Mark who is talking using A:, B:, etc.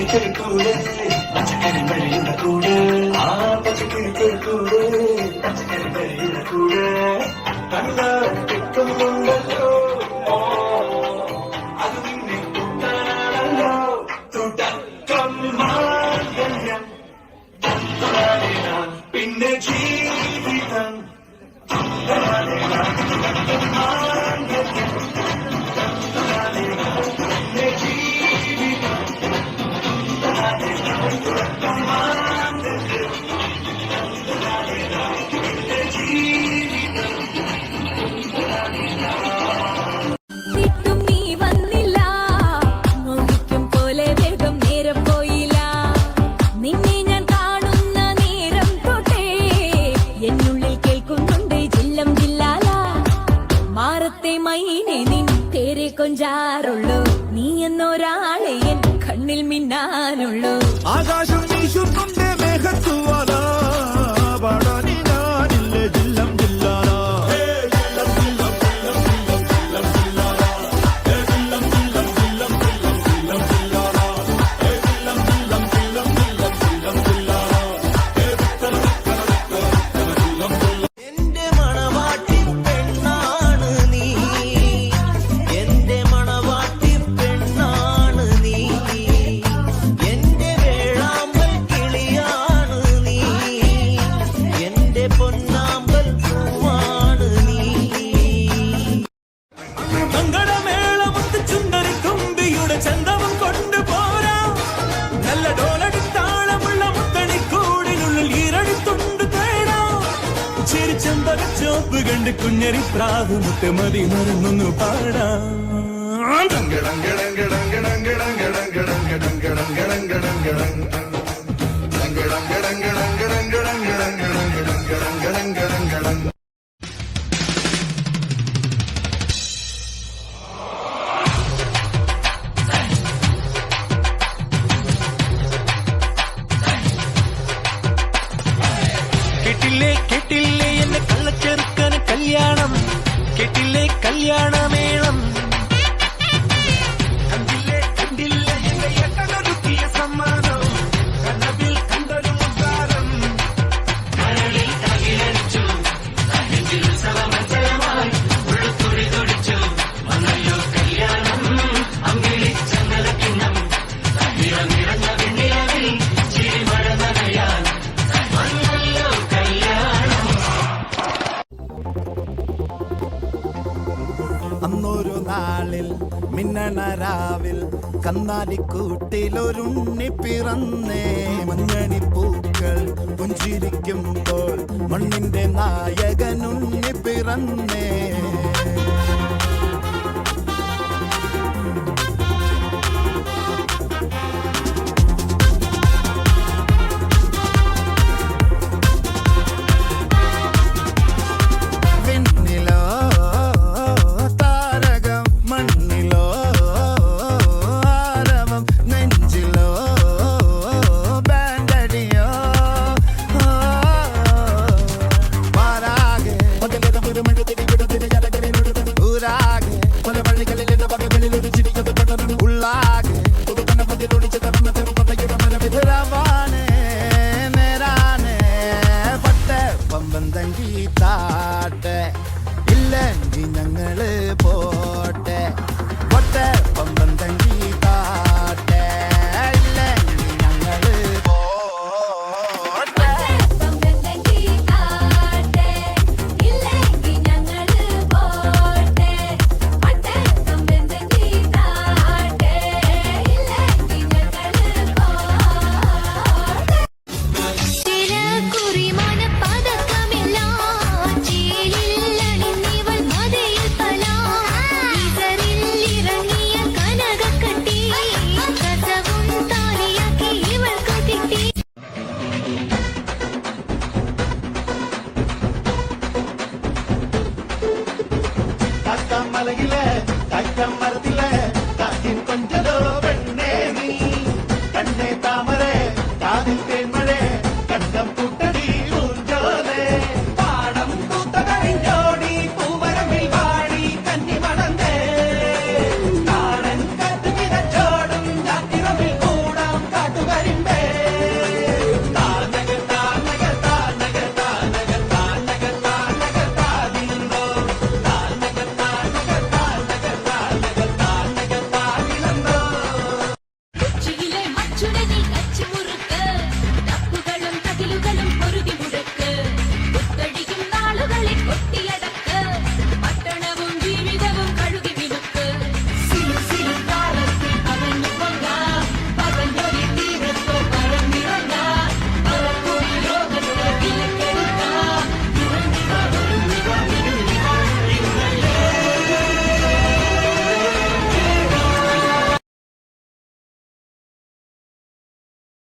A: കൂട് പച്ചക്കറി വെളിയുന്ന കൂട് ആ പച്ചക്കറി കൂട് പച്ചക്കറി വെളിയുന്ന കൂട് കണ്ടാൽ കിട്ടുന്നുണ്ടല്ലോ അത് നിന്നെ കൂട്ടാനാണല്ലോ തുടക്കം മാർഗം പിന്നെ ജീവിതം കൊഞ്ചാറുള്ളൂ നീ എന്നൊരാളെ എൻ കണ്ണിൽ മിന്നാനുള്ളൂ
B: ആകാശം വീശുന്നുണ്ട് മേഘത്തുവാല പാടാനി ഞാനില്ല ജില്ലം ജില്ലാല ചോപ്പ് കണ്ട് കുഞ്ഞരി പ്രാവ് മുത്തമതി മറന്നൊന്നു പാടാം കേട്ടില്ലേ എന്നെ കള്ളച്ചെറുക്കന് കല്യാണം കേട്ടില്ലേ കല്യാണമേളം കണ്ടില്ലേ എന്റെ എട്ടനൊരുക്കിയ സമ്മാനം കണ്ണവിൽ കണ്ടൊരു മുദ്ദാരം കരളിൽ തകിലടിച്ചു നെഞ്ചിൽ ഉത്സവമഞ്ചലമായി ഉള്ളുത്തുടി തുടിച്ചു വന്നല്ലോ കല്യാണം അമ്പിളിച്ച നിലക്കിണ്ണം നിറഞ്ഞ വെണ്ണിലവിൽ ചിരിമഴ നനയാൻ അന്നൊരു നാളിൽ മിന്നണരാവിൽ കന്നാലിക്കൂട്ടിലൊരുണ്ണി പിറന്നേ മഞ്ഞണിപ്പൂക്കൾ പുഞ്ചിരിക്കുമ്പോൾ മണ്ണിന്റെ നായകനുണ്ണി പിറന്നേ
C: ചുടനി